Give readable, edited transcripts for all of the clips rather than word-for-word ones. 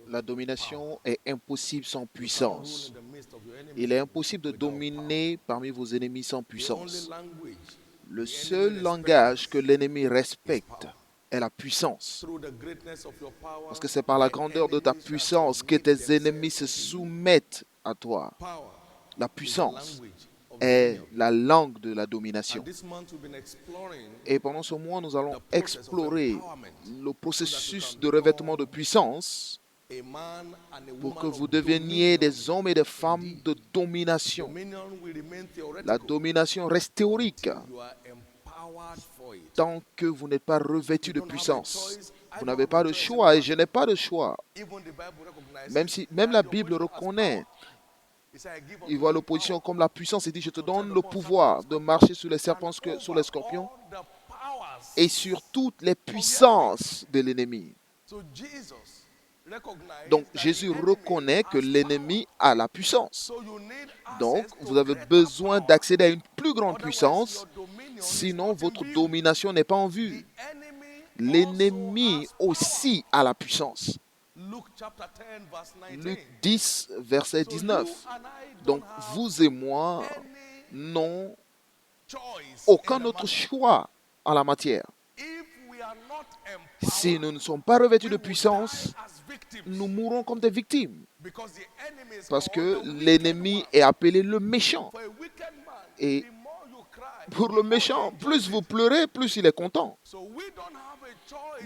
La domination est impossible sans puissance. Il est impossible de dominer parmi vos ennemis sans puissance. Le seul langage que l'ennemi respecte est la puissance. Parce que c'est par la grandeur de ta puissance que tes ennemis se soumettent à toi. La puissance est la langue de la domination. Et pendant ce mois, nous allons explorer le processus de revêtement de puissance pour que vous deveniez des hommes et des femmes de domination. La domination reste théorique tant que vous n'êtes pas revêtu de puissance. Vous n'avez pas de choix et je n'ai pas de choix. Même la Bible reconnaît. Il voit l'opposition comme la puissance et dit, je te donne le pouvoir de marcher sur les serpents, sur les scorpions et sur toutes les puissances de l'ennemi. Donc Jésus reconnaît que l'ennemi a la puissance. Donc vous avez besoin d'accéder à une plus grande puissance, sinon votre domination n'est pas en vue. L'ennemi aussi a la puissance. Luc 10, verset 19. Donc, vous et moi n'avons aucun autre choix en la matière. Si nous ne sommes pas revêtus de puissance, nous mourrons comme des victimes. Parce que l'ennemi est appelé le méchant. Et pour le méchant, plus vous pleurez, plus il est content.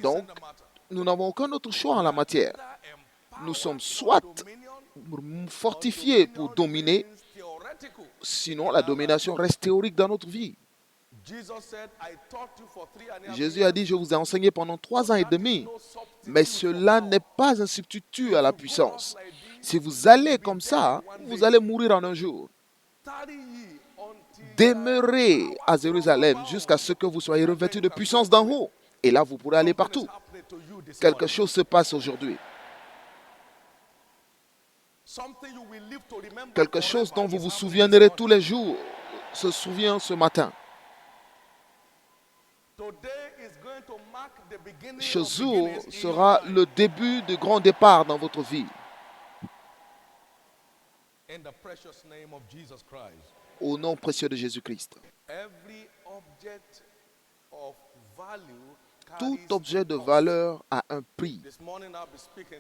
Donc, nous n'avons aucun autre choix en la matière. Nous sommes soit fortifiés pour dominer, sinon la domination reste théorique dans notre vie. Jésus a dit, je vous ai enseigné pendant 3 ans et demi, mais cela n'est pas un substitut à la puissance. Si vous allez comme ça, vous allez mourir en un jour. Demeurez à Jérusalem jusqu'à ce que vous soyez revêtus de puissance d'en haut. Et là, vous pourrez aller partout. Quelque chose se passe aujourd'hui. Quelque chose dont vous vous souviendrez tous les jours se souvient ce matin. Ce jour sera le début du grand départ dans votre vie. Au nom précieux de Jésus-Christ. Tout objet de valeur a un prix.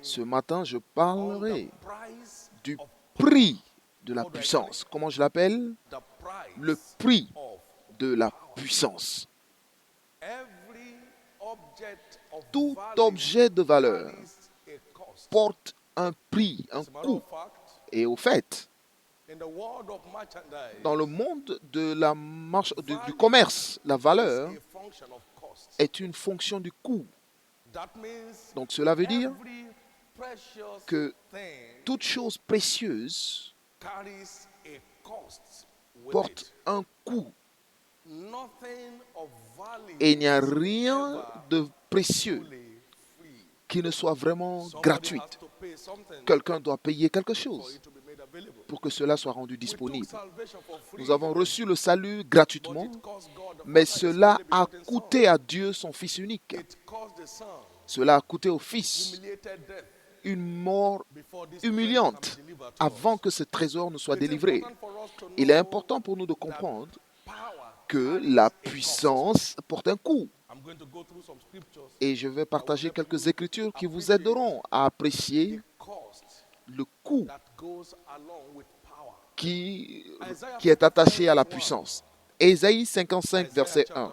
Ce matin, je parlerai du prix de la puissance. Comment je l'appelle? Le prix de la puissance. Tout objet de valeur porte un prix, un coût. Et au fait, dans le monde de du commerce, la valeur est une fonction du coût. Donc cela veut dire que toute chose précieuse porte un coût. Et il n'y a rien de précieux qui ne soit vraiment gratuit. Quelqu'un doit payer quelque chose pour que cela soit rendu disponible. Nous avons reçu le salut gratuitement, mais cela a coûté à Dieu son Fils unique. Cela a coûté au Fils une mort humiliante avant que ce trésor ne soit délivré. Il est important pour nous de comprendre que la puissance porte un coût. Et je vais partager quelques écritures qui vous aideront à apprécier le coût qui est attaché à la puissance. Ésaïe 55, verset 1.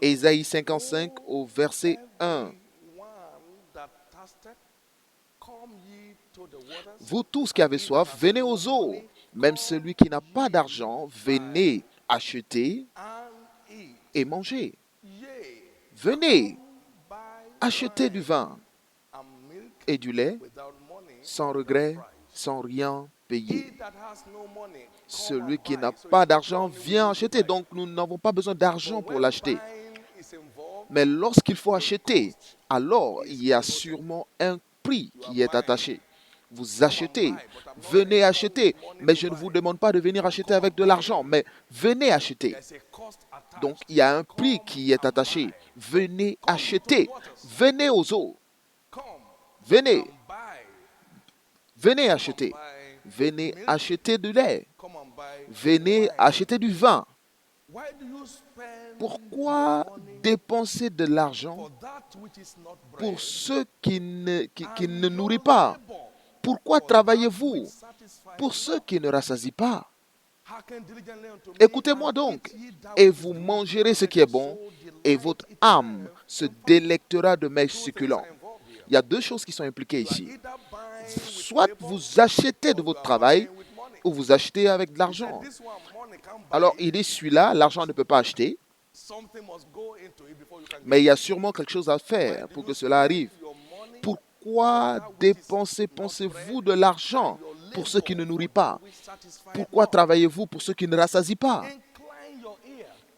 Ésaïe 55 au verset 1. Vous tous qui avez soif, venez aux eaux. Même celui qui n'a pas d'argent, venez acheter et manger. Venez acheter du vin et du lait sans regret, sans rien payer. Celui qui n'a pas d'argent vient acheter. Donc nous n'avons pas besoin d'argent pour l'acheter. Mais lorsqu'il faut acheter, alors il y a sûrement un prix qui est attaché. Vous achetez, venez acheter. Mais je ne vous demande pas de venir acheter avec de l'argent, mais venez acheter. Donc il y a un prix qui est attaché. Venez acheter. Venez aux eaux. Venez, venez acheter. Venez acheter du lait. Venez acheter du vin. Pourquoi dépenser de l'argent pour ceux qui ne nourrit pas? Pourquoi travaillez-vous pour ceux qui ne rassasient pas? Écoutez-moi donc, et vous mangerez ce qui est bon, et votre âme se délectera de mets succulents. Il y a deux choses qui sont impliquées ici. Soit vous achetez de votre travail, ou vous achetez avec de l'argent. Alors, il dit, celui-là, l'argent ne peut pas acheter, mais il y a sûrement quelque chose à faire pour que cela arrive. Pourquoi pensez-vous de l'argent pour ceux qui ne nourrissent pas? Pourquoi travaillez-vous pour ceux qui ne rassasient pas?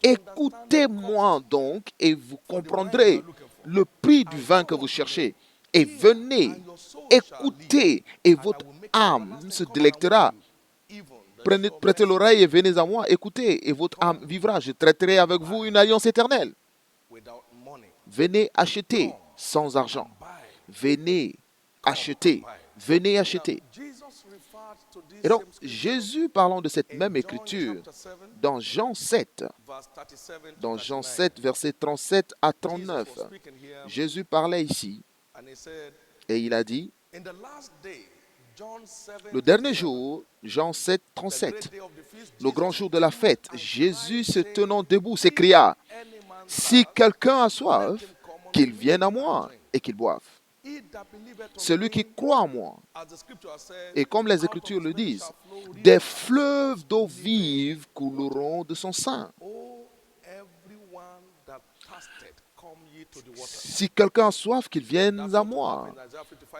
Écoutez-moi donc et vous comprendrez le prix du vin que vous cherchez. Et venez, écoutez, et votre âme se délectera. Prêtez l'oreille et venez à moi, écoutez, et votre âme vivra. Je traiterai avec vous une alliance éternelle. Venez acheter sans argent. Venez acheter. Venez acheter. Et donc, Jésus, parlant de cette même écriture, dans Jean 7, versets 37 à 39, Jésus parlait ici, et il a dit, le dernier jour, Jean 7, 37, le grand jour de la fête, Jésus se tenant debout s'écria, « Si quelqu'un a soif, qu'il vienne à moi et qu'il boive. Celui qui croit en moi, et comme les Écritures le disent, des fleuves d'eau vive couleront de son sein. Si quelqu'un a soif, qu'il vienne à moi. »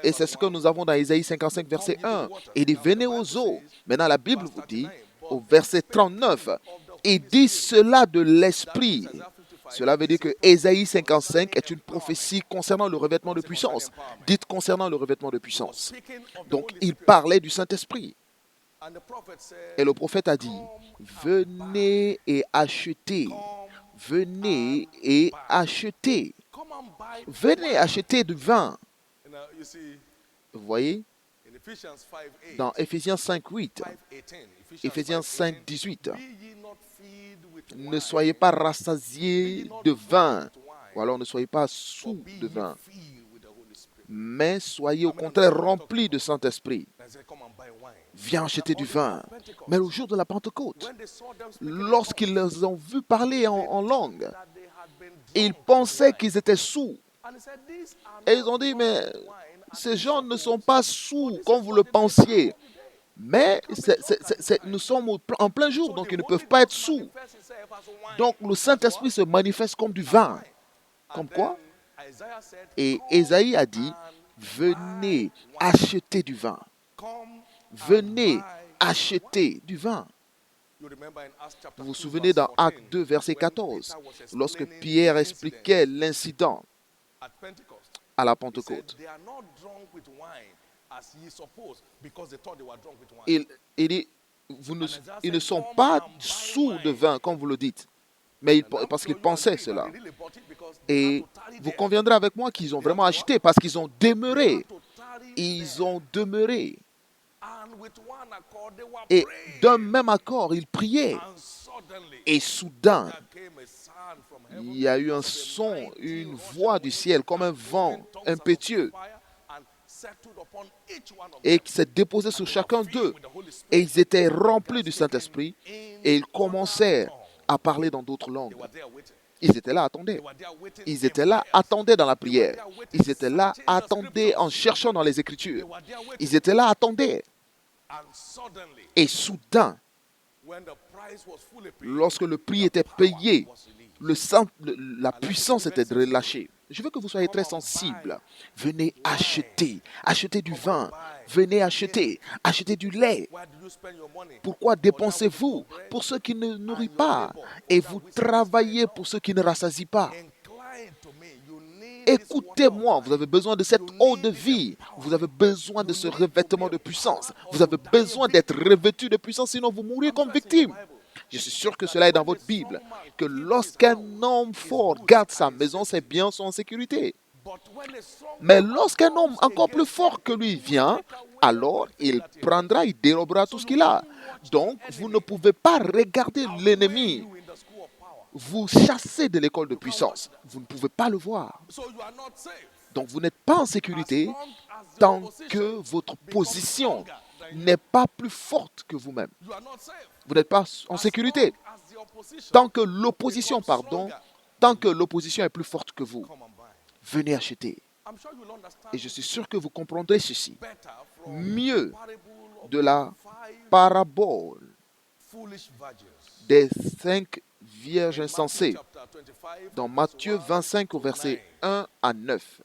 Et c'est ce que nous avons dans Isaïe 55, verset 1. Il dit, venez aux eaux. Maintenant, la Bible vous dit, au verset 39, il dit cela de l'esprit. Cela veut dire que Isaïe 55 est une prophétie concernant le revêtement de puissance. Dite concernant le revêtement de puissance. Donc, il parlait du Saint-Esprit. Et le prophète a dit, venez et achetez. Venez et achetez. Venez acheter du vin. Vous voyez, dans Éphésiens 5, 8, Éphésiens 5, 18, ne soyez pas rassasiés de vin, ou alors ne soyez pas sous de vin, mais soyez au contraire remplis de Saint-Esprit. Viens acheter du vin. Mais au jour de la Pentecôte, lorsqu'ils les ont vus parler en langue, ils pensaient qu'ils étaient sous. Et ils ont dit, mais ces gens ne sont pas sous comme vous le pensiez. Mais nous sommes en plein jour, donc ils ne peuvent pas être sous. Donc le Saint-Esprit se manifeste comme du vin. Comme quoi? Et Ésaïe a dit, venez acheter du vin. Venez acheter du vin. Vous vous souvenez dans Actes 2, verset 14, lorsque Pierre expliquait l'incident à la Pentecôte. Il dit, ils ne sont pas sous de vin, comme vous le dites, mais parce qu'ils pensaient cela. Et vous conviendrez avec moi qu'ils ont vraiment acheté, parce qu'ils ont demeuré. Ils ont demeuré. Et d'un même accord, ils priaient. Et soudain, il y a eu un son, une voix du ciel, comme un vent impétueux, et qui s'est déposé sur chacun d'eux. Et ils étaient remplis du Saint-Esprit, et ils commencèrent à parler dans d'autres langues. Ils étaient là, attendaient. Ils étaient là, attendaient dans la prière. Ils étaient là, attendaient en cherchant dans les Écritures. Ils étaient là, attendaient. Et soudain, lorsque le prix était payé, la puissance était relâchée. Je veux que vous soyez très sensibles. Venez acheter, acheter du vin. Venez acheter, acheter du lait. Pourquoi dépensez-vous pour ceux qui ne nourrissent pas et vous travaillez pour ceux qui ne rassasient pas? Écoutez-moi, vous avez besoin de cette eau de vie. Vous avez besoin de ce revêtement de puissance. Vous avez besoin d'être revêtu de puissance, sinon vous mourrez comme victime. Je suis sûr que cela est dans votre Bible, que lorsqu'un homme fort garde sa maison, ses biens sont en sécurité. Mais lorsqu'un homme encore plus fort que lui vient, alors il prendra, il dérobera tout ce qu'il a. Donc, vous ne pouvez pas regarder l'ennemi vous chasser de l'école de puissance. Vous ne pouvez pas le voir. Donc, vous n'êtes pas en sécurité tant que votre position n'est pas plus forte que vous-même. Vous n'êtes pas en sécurité tant que l'opposition, tant que l'opposition est plus forte que vous. Venez acheter. Et je suis sûr que vous comprendrez ceci mieux de la parabole des 5 vierges insensées dans Matthieu 25 au verset 1 à 9.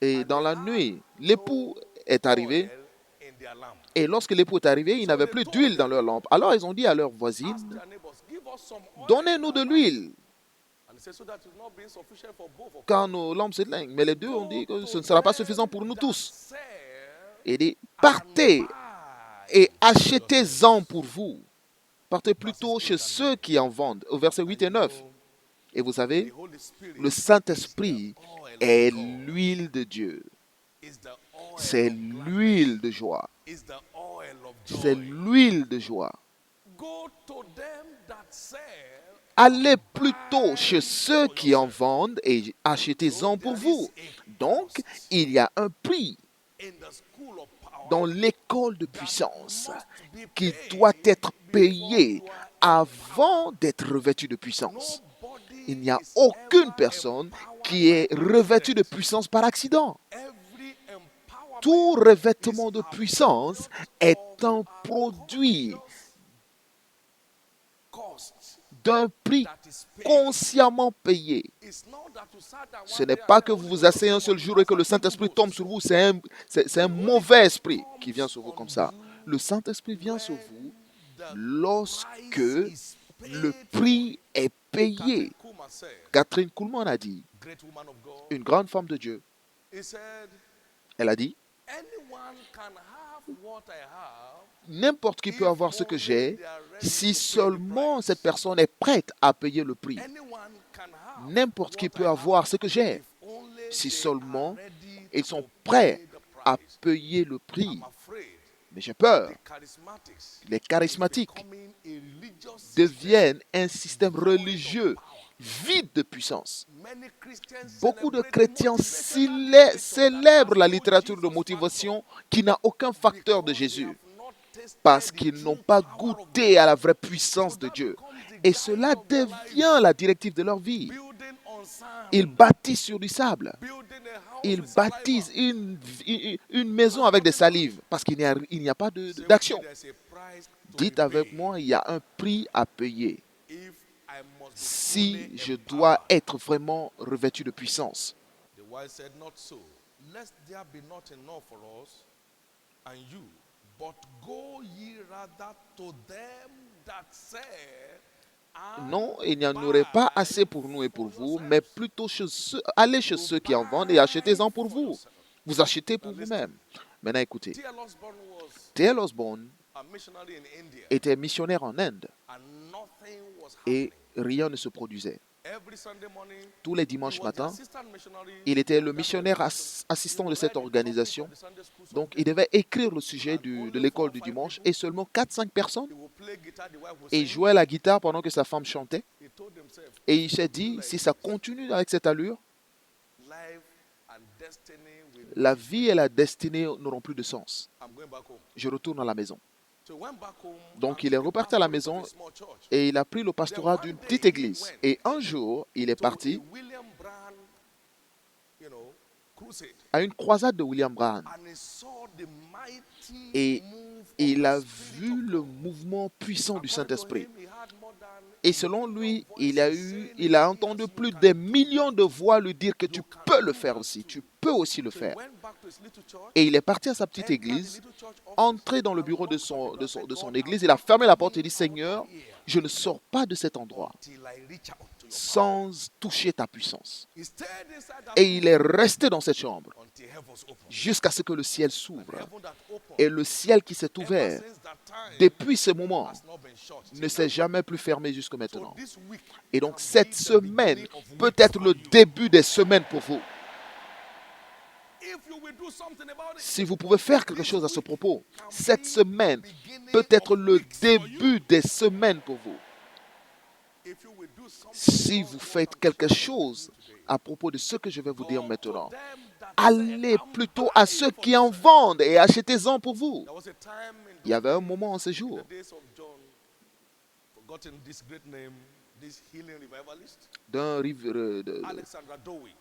Et dans la nuit, l'époux est arrivé. Et lorsque l'époux est arrivé, ils n'avaient plus d'huile dans leur lampe. Alors ils ont dit à leurs voisines, donnez-nous de l'huile, car nos lampes s'éteignent. Mais les deux ont dit que ce ne sera pas suffisant pour nous tous. Et dit, partez et achetez-en pour vous. Partez plutôt chez ceux qui en vendent. Au verset 8 et 9. Et vous savez, le Saint-Esprit est l'huile de Dieu. C'est l'huile de joie. C'est l'huile de joie. Allez plutôt chez ceux qui en vendent et achetez-en pour vous. Donc, il y a un prix dans l'école de puissance qui doit être payé avant d'être revêtu de puissance. Il n'y a aucune personne qui est revêtue de puissance par accident. Tout revêtement de puissance est un produit d'un prix consciemment payé. Ce n'est pas que vous vous asseyez un seul jour et que le Saint-Esprit tombe sur vous. C'est un mauvais esprit qui vient sur vous comme ça. Le Saint-Esprit vient sur vous lorsque le prix est payé. Catherine Kuhlman a dit, une grande femme de Dieu, elle a dit, n'importe qui peut avoir ce que j'ai si seulement cette personne est prête à payer le prix. N'importe qui peut avoir ce que j'ai si seulement ils sont prêts à payer le prix. Mais j'ai peur. Les charismatiques deviennent un système religieux vide de puissance. Beaucoup de chrétiens célèbrent la littérature de motivation qui n'a aucun facteur de Jésus parce qu'ils n'ont pas goûté à la vraie puissance de Dieu. Et cela devient la directive de leur vie. Ils bâtissent sur du sable. Ils bâtissent une maison avec des salives parce qu'il n'y a pas d'action. Dites avec moi, il y a un prix à payer si je dois être vraiment revêtu de puissance. Non, il n'y en aurait pas assez pour nous et pour vous, mais plutôt allez chez ceux qui en vendent et achetez-en pour vous. Vous achetez pour vous-même. Maintenant, écoutez. T.L. Osborne était missionnaire en Inde et rien ne se produisait. Tous les dimanches matins, il était le missionnaire assistant de cette organisation. Donc, il devait écrire le sujet de l'école du dimanche et seulement 4-5 personnes. Et il jouait la guitare pendant que sa femme chantait. Et il s'est dit, si ça continue avec cette allure, la vie et la destinée n'auront plus de sens. Je retourne à la maison. Donc, il est reparti à la maison et il a pris le pastorat d'une petite église. Et un jour, il est parti à une croisade de William Branham. Et il a vu le mouvement puissant du Saint-Esprit. Et selon lui, il a entendu plus des millions de voix lui dire que tu peux le faire aussi, tu peux aussi le faire. Et il est parti à sa petite église, entré dans le bureau de son église, il a fermé la porte et dit, Seigneur, je ne sors pas de cet endroit sans toucher ta puissance. Et il est resté dans cette chambre jusqu'à ce que le ciel s'ouvre. Et le ciel qui s'est ouvert, depuis ce moment, ne s'est jamais plus fermé jusqu'à maintenant. Et donc cette semaine peut être le début des semaines pour vous. Si vous pouvez faire quelque chose à ce propos, cette semaine peut être le début des semaines pour vous. Si vous faites quelque chose à propos de ce que je vais vous dire maintenant, allez plutôt à ceux qui en vendent et achetez-en pour vous. Il y avait un moment en ce jour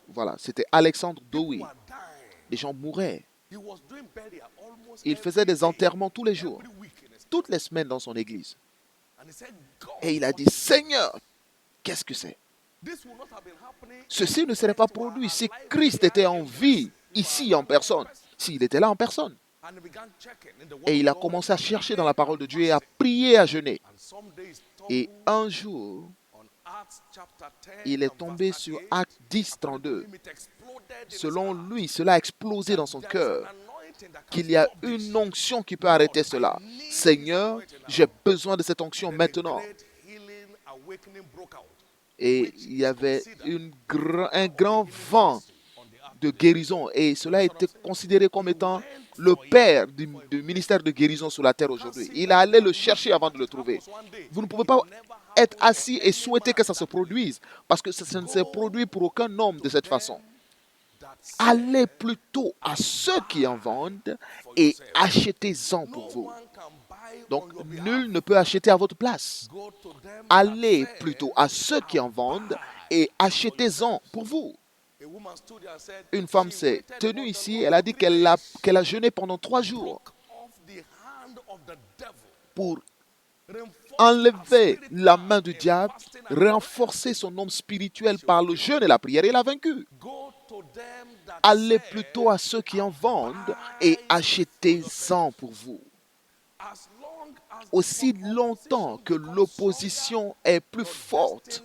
voilà, c'était Alexandre Dowie. Les gens mouraient. Il faisait des enterrements tous les jours, toutes les semaines dans son église. Et il a dit, Seigneur, qu'est-ce que c'est? Ceci ne serait pas produit si Christ était en vie, ici en personne, s'il était là en personne. Et il a commencé à chercher dans la parole de Dieu et à prier, à jeûner. Et un jour, il est tombé sur Acte 10, 32. Selon lui, cela a explosé dans son cœur, qu'il y a une onction qui peut arrêter cela. Seigneur, j'ai besoin de cette onction maintenant. Et il y avait un grand vent de guérison. Et cela a été considéré comme étant le père du ministère de guérison sur la terre aujourd'hui. Il allait le chercher avant de le trouver. Vous ne pouvez pas être assis et souhaiter que ça se produise, parce que ça ne s'est produit pour aucun homme de cette façon. Allez plutôt à ceux qui en vendent et achetez-en pour vous. Donc, nul ne peut acheter à votre place. Allez plutôt à ceux qui en vendent et achetez-en pour vous. Une femme s'est tenue ici, elle a dit qu'elle a jeûné pendant 3 jours pour enlever la main du diable, renforcer son homme spirituel par le jeûne et la prière, et l'a vaincu. Allez plutôt à ceux qui en vendent et achetez-en pour vous. Aussi longtemps que l'opposition est plus forte,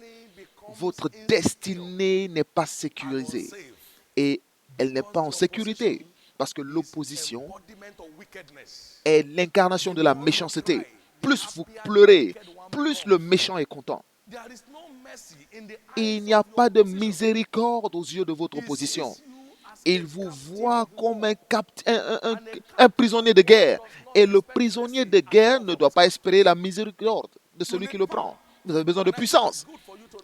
votre destinée n'est pas sécurisée. Et elle n'est pas en sécurité, parce que l'opposition est l'incarnation de la méchanceté. Plus vous pleurez, plus le méchant est content. Il n'y a pas de miséricorde aux yeux de votre opposition. Il vous voit comme un prisonnier de guerre. Et le prisonnier de guerre ne doit pas espérer la miséricorde de celui qui le prend. Vous avez besoin de puissance.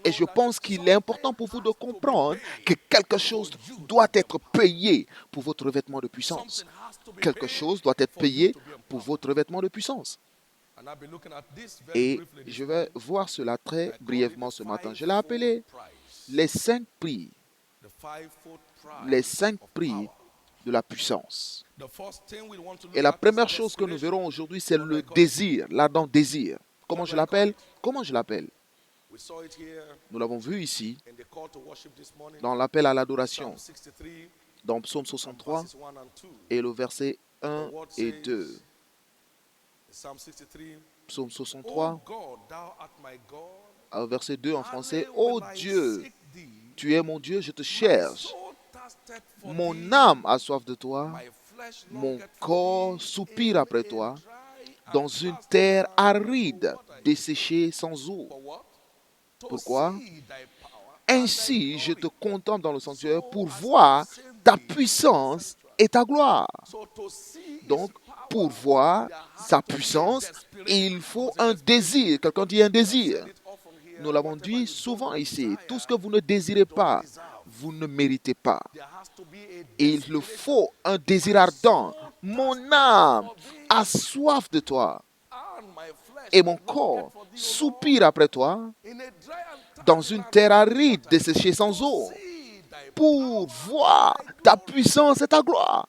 Et je pense qu'il est important pour vous de comprendre que quelque chose doit être payé pour votre revêtement de puissance. Quelque chose doit être payé pour votre revêtement de puissance. Et je vais voir cela très brièvement ce matin. Je l'ai appelé les 5 prix. Les 5 prix de la puissance. Et la première chose que nous verrons aujourd'hui, c'est le désir, l'ardent désir. Comment je l'appelle? Comment je l'appelle? Nous l'avons vu ici, dans l'appel à l'adoration, dans Psaume 63, et le verset 1 et 2. Psaume 63, verset 2 en français. « Ô Dieu, tu es mon Dieu, je te cherche. Mon âme a soif de toi, mon corps soupire après toi, dans une terre aride, desséchée sans eau. » Pourquoi? Ainsi, je te contemple dans le sanctuaire pour voir ta puissance et ta gloire. Donc, pour voir sa puissance, il faut un désir. Quelqu'un dit un désir. Nous l'avons dit souvent ici. Tout ce que vous ne désirez pas, vous ne méritez pas. Il le faut un désir ardent. Mon âme a soif de toi. Et mon corps soupire après toi dans une terre aride desséchée sans eau, pour voir ta puissance et ta gloire.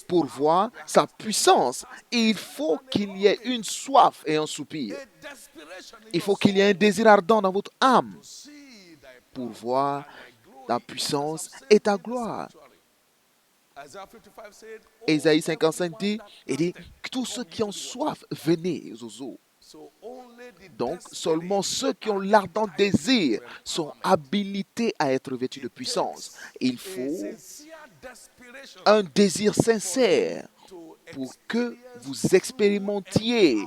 Pour voir sa puissance, il faut qu'il y ait une soif et un soupir. Il faut qu'il y ait un désir ardent dans votre âme pour voir ta puissance et ta gloire. Ésaïe 55 dit, tous ceux qui ont soif, venez aux eaux. Donc, seulement ceux qui ont l'ardent désir sont habilités à être vêtus de puissance. Il faut un désir sincère pour que vous expérimentiez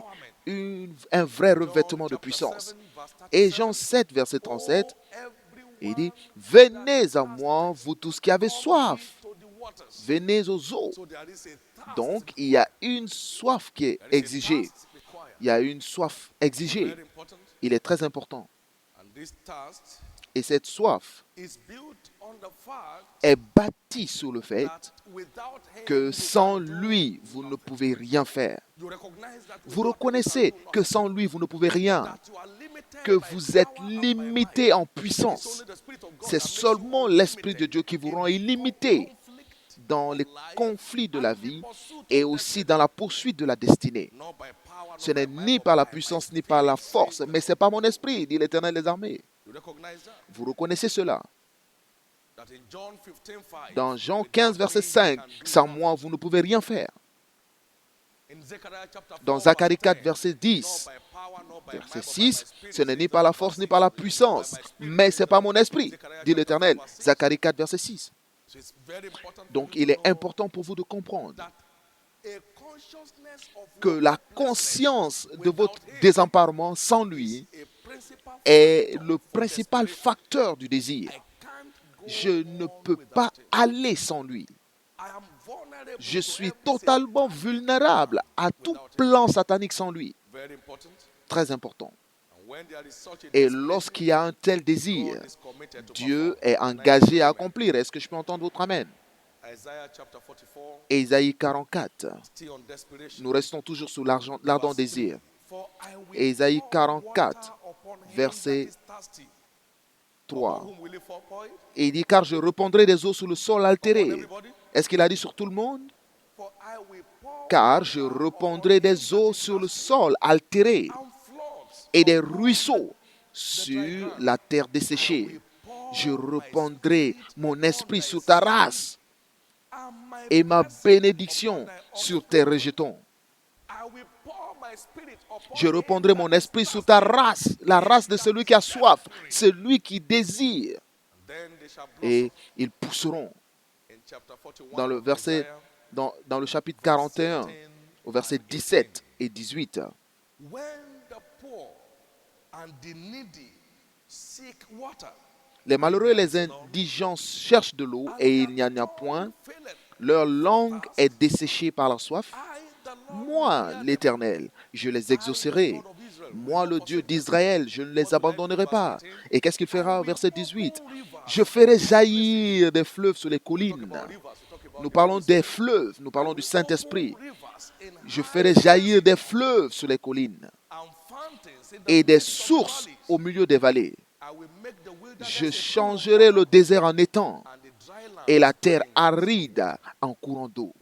un vrai revêtement de puissance. Et Jean 7, verset 37, il dit, « Venez à moi, vous tous qui avez soif, venez aux eaux. » Donc, il y a une soif qui est exigée. Il y a une soif exigée. Il est très important. Et cette soif est bâtie sur le fait que sans lui, vous ne pouvez rien faire. Vous reconnaissez que sans lui, vous ne pouvez rien, que vous êtes limité en puissance. C'est seulement l'Esprit de Dieu qui vous rend illimité dans les conflits de la vie et aussi dans la poursuite de la destinée. Ce n'est ni par la puissance ni par la force, mais c'est par mon esprit, dit l'Éternel des armées. Vous reconnaissez cela? Dans Jean 15, verset 5, sans moi, vous ne pouvez rien faire. Dans Zacharie 4, verset 10, verset 6, ce n'est ni par la force ni par la puissance, mais c'est par mon esprit, dit l'Éternel. Zacharie 4, verset 6. Donc, il est important pour vous de comprendre que la conscience de votre désemparement sans lui est le principal facteur du désir. Je ne peux pas aller sans lui. Je suis totalement vulnérable à tout plan satanique sans lui. Très important. Et lorsqu'il y a un tel désir, Dieu est engagé à accomplir. Est-ce que je peux entendre votre amen? Ésaïe 44. Nous restons toujours sous l'ardent désir. Ésaïe 44, verset 3. Et il dit, car je répandrai des eaux sur le sol altéré. Est-ce qu'il a dit sur tout le monde? Car je répandrai des eaux sur le sol altéré et des ruisseaux sur la terre desséchée. Je répandrai mon esprit sur ta race et ma bénédiction sur tes rejetons. Je répandrai mon esprit sur ta race, la race de celui qui a soif, celui qui désire. Et ils pousseront. Dans le chapitre 41, au verset 17 et 18. Les malheureux et les indigents cherchent de l'eau et il n'y en a point. Leur langue est desséchée par la soif. Moi, l'Éternel, je les exaucerai. Moi, le Dieu d'Israël, je ne les abandonnerai pas. Et qu'est-ce qu'il fera au verset 18? Je ferai jaillir des fleuves sur les collines. Nous parlons des fleuves, nous parlons du Saint-Esprit. Je ferai jaillir des fleuves sur les collines et des sources au milieu des vallées. Je changerai le désert en étang et la terre aride en courant d'eau.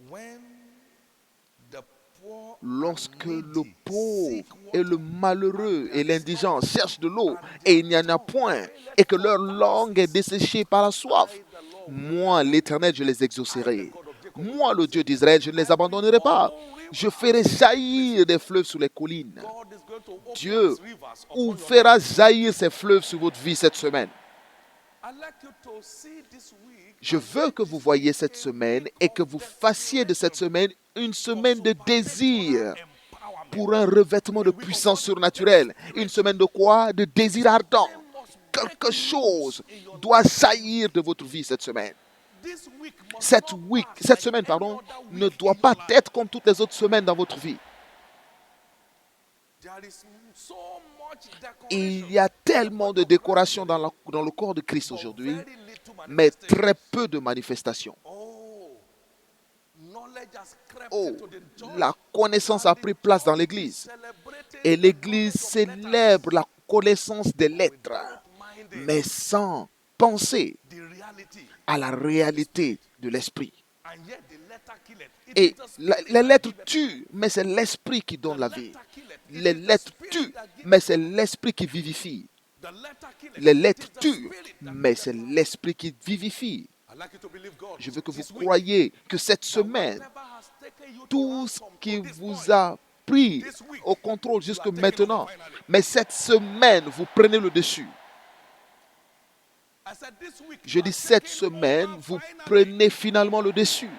Lorsque le pauvre et le malheureux et l'indigent cherchent de l'eau et il n'y en a point et que leur langue est desséchée par la soif, moi, l'Éternel, je les exaucerai. Moi, le Dieu d'Israël, je ne les abandonnerai pas. Je ferai jaillir des fleuves sur les collines. Dieu fera jaillir ces fleuves sur votre vie cette semaine. Je veux que vous voyiez cette semaine et que vous fassiez de cette semaine une semaine de désir pour un revêtement de puissance surnaturelle. Une semaine de quoi? De désir ardent. Quelque chose doit jaillir de votre vie cette semaine. Cette semaine, ne doit pas être comme toutes les autres semaines dans votre vie. Il y a tellement de décorations dans le corps de Christ aujourd'hui, mais très peu de manifestations. Oh, la connaissance a pris place dans l'Église. Et l'Église célèbre la connaissance des lettres, mais sans penser à la réalité de l'Esprit. Et les lettres tuent, mais c'est l'Esprit qui donne la vie. Les lettres tuent, mais c'est l'Esprit qui vivifie. Les lettres tuent, mais c'est l'Esprit qui vivifie. Je veux que vous croyiez que cette semaine, tout ce qui vous a pris au contrôle jusque maintenant, mais cette semaine, vous prenez le dessus. Je dis cette semaine, vous prenez finalement le dessus.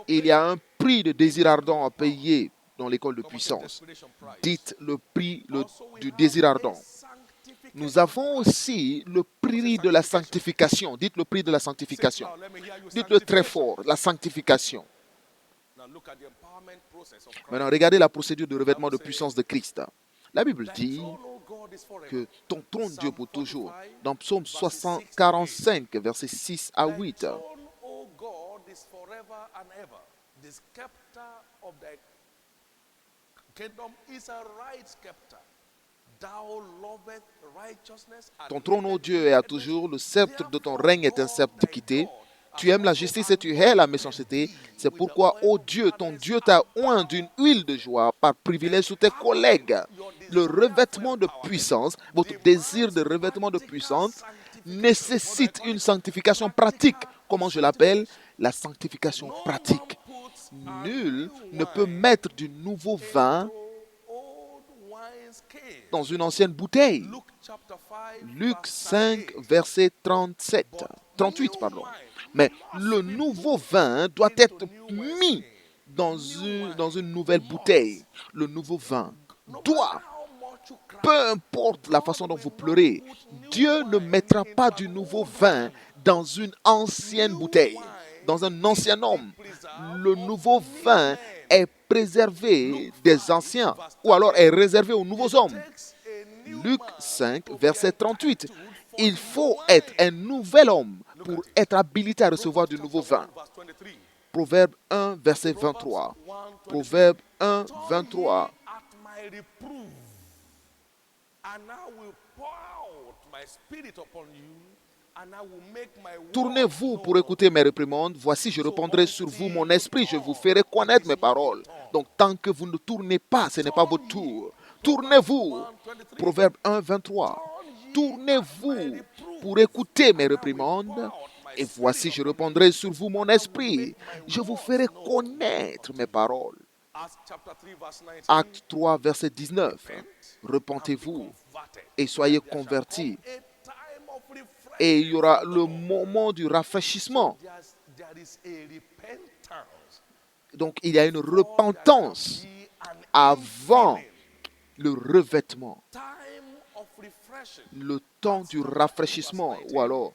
Il y a un prix de désir ardent à payer dans l'école de puissance. Dites le prix du désir ardent. Nous avons aussi le prix de la sanctification. Dites le prix de la sanctification. Dites-le très fort, la sanctification. Maintenant, regardez la procédure de revêtement de puissance de Christ. La Bible dit que ton trône, Dieu, pour toujours. Dans Psaume 45, versets 6 à 8. Ton trône, ô Dieu, est à toujours. Le sceptre de ton règne est un sceptre d'équité. Tu aimes la justice et tu hais la méchanceté. C'est pourquoi, ô Dieu, ton Dieu t'a oint d'une huile de joie par privilège sous tes collègues. Le revêtement de puissance, votre désir de revêtement de puissance, nécessite une sanctification pratique. Comment je l'appelle? La sanctification pratique. Nul ne peut mettre du nouveau vin dans une ancienne bouteille. Luc 5, verset 38. Mais le nouveau vin doit être mis dans une nouvelle bouteille. Le nouveau vin doit, peu importe la façon dont vous pleurez, Dieu ne mettra pas du nouveau vin dans une ancienne bouteille, dans un ancien homme. Le nouveau vin est préservé des anciens, ou alors est réservé aux nouveaux hommes. Luc 5, verset 38. Il faut être un nouvel homme pour être habilité à recevoir du nouveau vin. Proverbe 1, verset 23. Proverbe 1, 23. Tournez-vous pour écouter mes réprimandes. Voici, je répandrai sur vous mon esprit. Je vous ferai connaître mes paroles. Donc, tant que vous ne tournez pas, ce n'est pas votre tour. Tournez-vous. Proverbe 1, 23. Tournez-vous pour écouter mes réprimandes. Et voici, je répandrai sur vous mon esprit. Je vous ferai connaître mes paroles. Acte 3, verset 19. Repentez-vous et soyez convertis. Et il y aura le moment du rafraîchissement. Donc, il y a une repentance avant le revêtement. Le temps du rafraîchissement, ou alors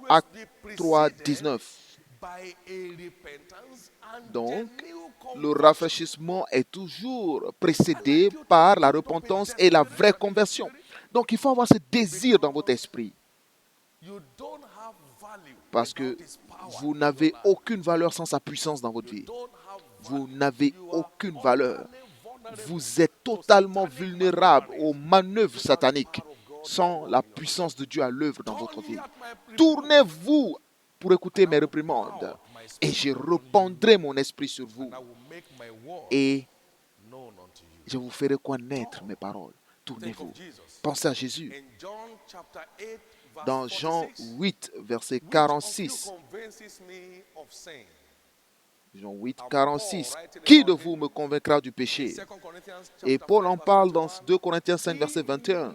Acte 3, 19. Donc, le rafraîchissement est toujours précédé par la repentance et la vraie conversion. Donc, il faut avoir ce désir dans votre esprit. Parce que vous n'avez aucune valeur sans sa puissance dans votre vie. Vous n'avez aucune valeur. Vous êtes totalement vulnérable aux manœuvres sataniques sans la puissance de Dieu à l'œuvre dans votre vie. Tournez-vous pour écouter mes réprimandes et je répandrai mon esprit sur vous et je vous ferai connaître mes paroles. Tournez-vous. Pensez à Jésus. Dans Jean 8, verset 46. Jean 8, 46. Qui de vous me convaincra du péché? Et Paul en parle dans 2 Corinthiens 5, verset 21.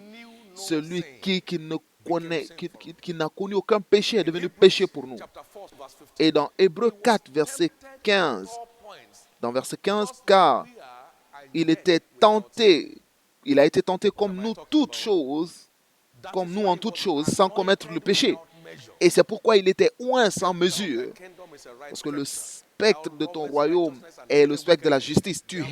Celui qui n'a connu aucun péché est devenu péché pour nous. Et dans Hébreux 4, verset 15. Dans verset 15, car il a été tenté comme nous en toutes choses, sans commettre le péché. Et c'est pourquoi il était oint sans mesure. Parce que le spectre de ton royaume est le spectre de la justice. Tu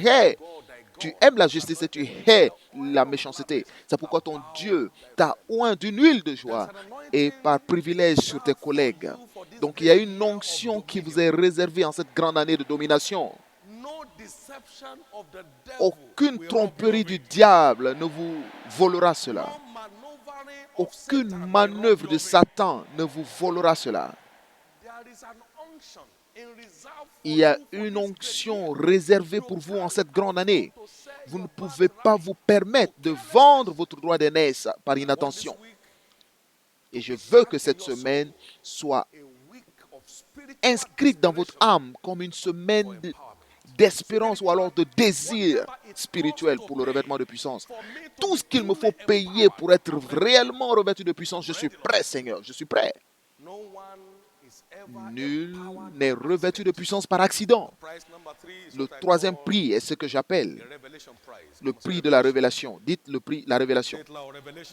aimes la justice et tu hais la méchanceté. C'est pourquoi ton Dieu t'a oint d'une huile de joie et par privilège sur tes collègues. Donc il y a une onction qui vous est réservée en cette grande année de domination. Aucune tromperie du diable ne vous volera cela. Aucune manœuvre de Satan ne vous volera cela. Il y a une onction réservée pour vous en cette grande année. Vous ne pouvez pas vous permettre de vendre votre droit d'aînesse par inattention. Et je veux que cette semaine soit inscrite dans votre âme comme une semaine d'espérance ou alors de désir spirituel pour le revêtement de puissance. Tout ce qu'il me faut payer pour être réellement revêtu de puissance, je suis prêt, Seigneur, je suis prêt. Nul n'est revêtu de puissance par accident. Le troisième prix est ce que j'appelle le prix de la révélation. Dites le prix, la révélation.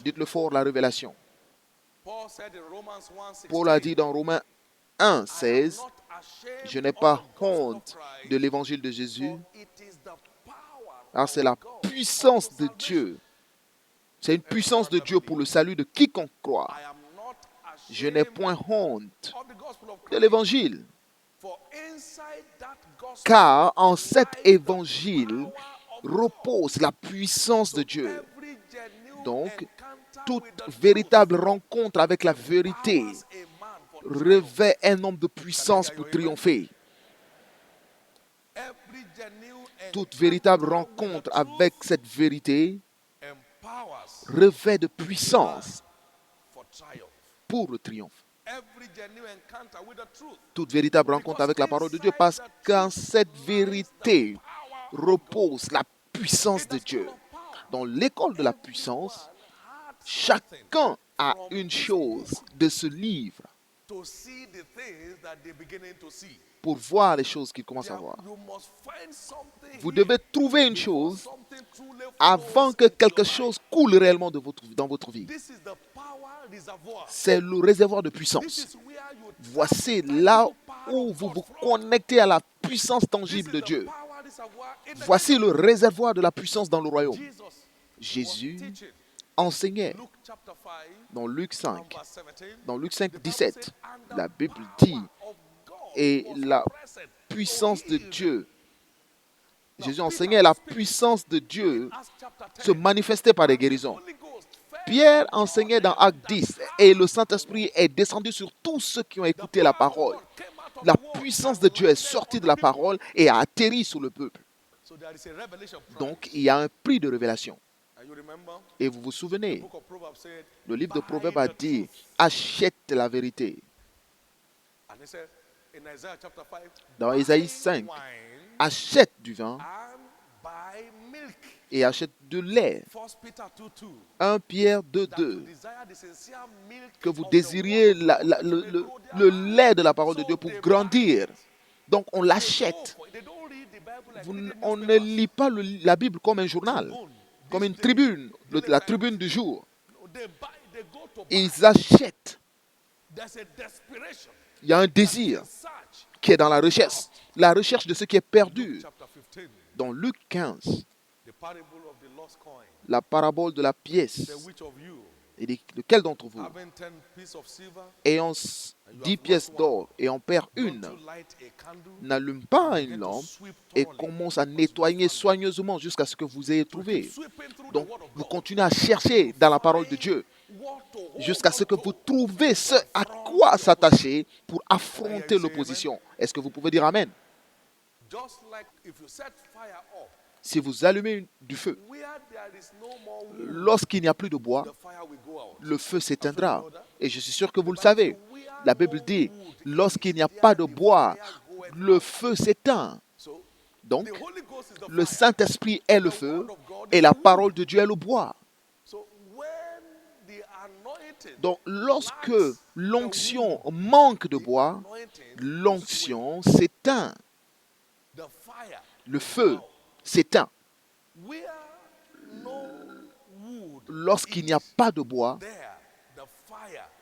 Dites-le fort, la révélation. Paul a dit dans Romains 1, 16, « Je n'ai pas honte de l'évangile de Jésus, car c'est la puissance de Dieu. C'est une puissance de Dieu pour le salut de quiconque croit. Je n'ai point honte de l'évangile. Car en cet évangile repose la puissance de Dieu. » Donc, toute véritable rencontre avec la vérité revêt un homme de puissance pour triompher. Toute véritable rencontre avec cette vérité revêt de puissance pour le triomphe. Toute véritable rencontre avec la parole de Dieu, parce qu'en cette vérité repose la puissance de Dieu. Dans l'école de la puissance, chacun a une chose de ce livre pour voir les choses qu'il commence à voir. Vous devez trouver une chose avant que quelque chose coule réellement dans votre vie. C'est le réservoir de puissance. Voici là où vous vous connectez à la puissance tangible de Dieu. Voici le réservoir de la puissance dans le royaume. Jésus enseignait dans Luc 5, 17, la Bible dit, et la puissance de Dieu, Jésus enseignait, la puissance de Dieu se manifestait par des guérisons. Pierre enseignait dans Acte 10, et le Saint-Esprit est descendu sur tous ceux qui ont écouté la parole. La puissance de Dieu est sortie de la parole et a atterri sur le peuple. Donc, il y a un prix de révélation. Et vous vous souvenez, le livre de Proverbes a dit, achète la vérité. Dans Ésaïe 5, achète du vin et achète de lait. 1 Pierre 2, 2. Que vous désiriez le lait de la parole de Dieu pour grandir. Donc on l'achète. On ne lit pas la Bible comme un journal, comme une tribune, la tribune du jour. Ils achètent. Il y a un désir qui est dans la recherche de ce qui est perdu. Dans Luc 15, la parabole de la pièce. Il dit, lequel d'entre vous, ayant 10 pièces d'or et en perd une, n'allume pas une lampe et commence à nettoyer soigneusement jusqu'à ce que vous ayez trouvé. Donc, vous continuez à chercher dans la parole de Dieu jusqu'à ce que vous trouvez ce à quoi s'attacher pour affronter l'opposition. Est-ce que vous pouvez dire Amen? Si vous allumez du feu, lorsqu'il n'y a plus de bois, le feu s'éteindra. Et je suis sûr que vous le savez. La Bible dit, lorsqu'il n'y a pas de bois, le feu s'éteint. Donc, le Saint-Esprit est le feu et la parole de Dieu est le bois. Donc, lorsque l'onction manque de bois, l'onction s'éteint. Le feu s'éteint. Lorsqu'il n'y a pas de bois,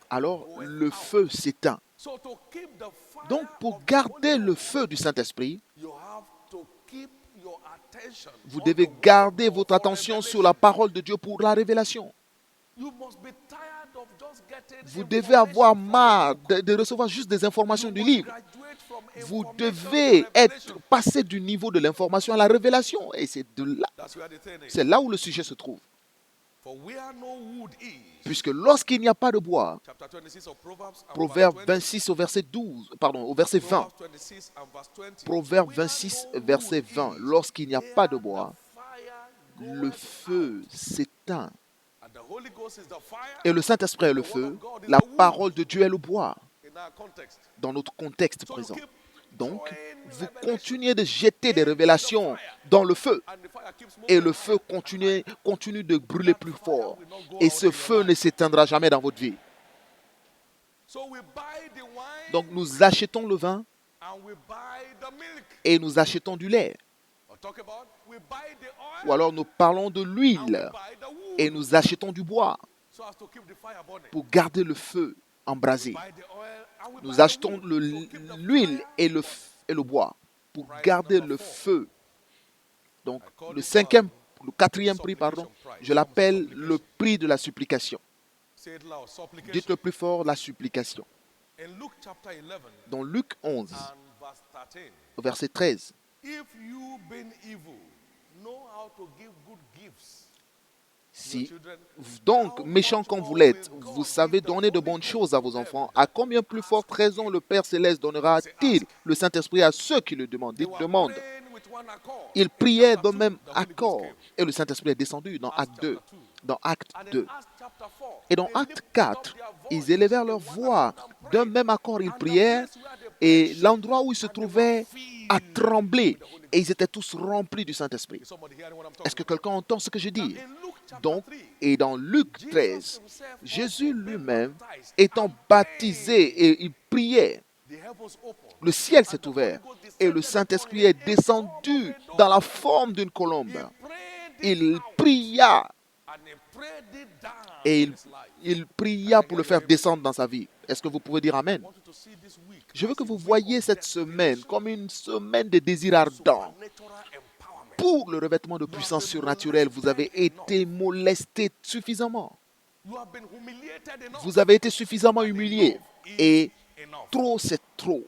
alors le feu s'éteint. Donc, pour garder le feu du Saint-Esprit, vous devez garder votre attention sur la parole de Dieu pour la révélation. Vous devez avoir marre de recevoir juste des informations du livre. Vous devez être passé du niveau de l'information à la révélation. Et c'est là où le sujet se trouve. Puisque lorsqu'il n'y a pas de bois, Proverbe 26 au verset 12, au verset 20. Proverbe 26, verset 20. Lorsqu'il n'y a pas de bois, le feu s'éteint. Et le Saint-Esprit est le feu, la parole de Dieu est le bois. Dans notre contexte présent. Donc, vous continuez de jeter des révélations dans le feu. Et le feu continue de brûler plus fort. Et ce feu ne s'éteindra jamais dans votre vie. Donc, nous achetons le vin et nous achetons du lait. Ou alors, nous parlons de l'huile et nous achetons du bois pour garder le feu embrasé. Nous achetons l'huile et le bois pour garder le feu. Donc, le quatrième prix, je l'appelle le prix de la supplication. Dites le plus fort, la supplication. Dans Luc 11, verset 13. Si donc, méchant comme vous l'êtes, vous savez donner de bonnes choses à vos enfants, à combien plus forte raison le Père Céleste donnera-t-il le Saint-Esprit à ceux qui le demandent? Dites, demande. Ils priaient d'un même accord et le Saint-Esprit est descendu dans Acte 2. Dans Acte 2. Et dans Acte 4, ils élevèrent leur voix. D'un même accord, ils prièrent et l'endroit où ils se trouvaient a tremblé et ils étaient tous remplis du Saint-Esprit. Est-ce que quelqu'un entend ce que je dis? Donc, et dans Luc 13, Jésus lui-même étant baptisé et il priait, le ciel s'est ouvert et le Saint-Esprit est descendu dans la forme d'une colombe. Il pria et il pria pour le faire descendre dans sa vie. Est-ce que vous pouvez dire Amen? Je veux que vous voyiez cette semaine comme une semaine de désir ardent. Pour le revêtement de puissance surnaturelle, vous avez été molesté suffisamment. Vous avez été suffisamment humilié. Et trop, c'est trop.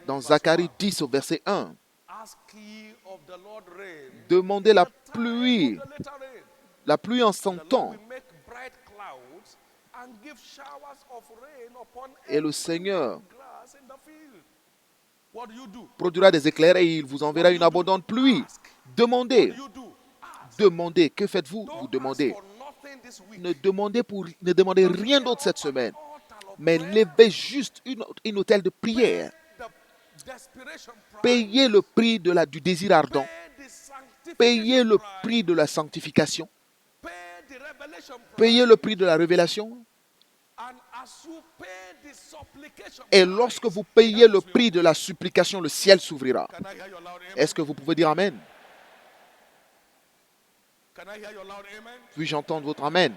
Dans Zacharie 10 au verset 1, demandez la pluie en son temps. Et le Seigneur produira des éclairs et il vous enverra une abondante pluie. Demandez. Demandez. Que faites-vous? Vous demandez. Ne demandez rien d'autre cette semaine. Mais levez juste une autel de prière. Payez le prix du désir ardent. Payez le prix de la sanctification. Payez le prix de la révélation. Et lorsque vous payez le prix de la supplication, le ciel s'ouvrira. Est-ce que vous pouvez dire Amen? Puis-je entendre votre Amen?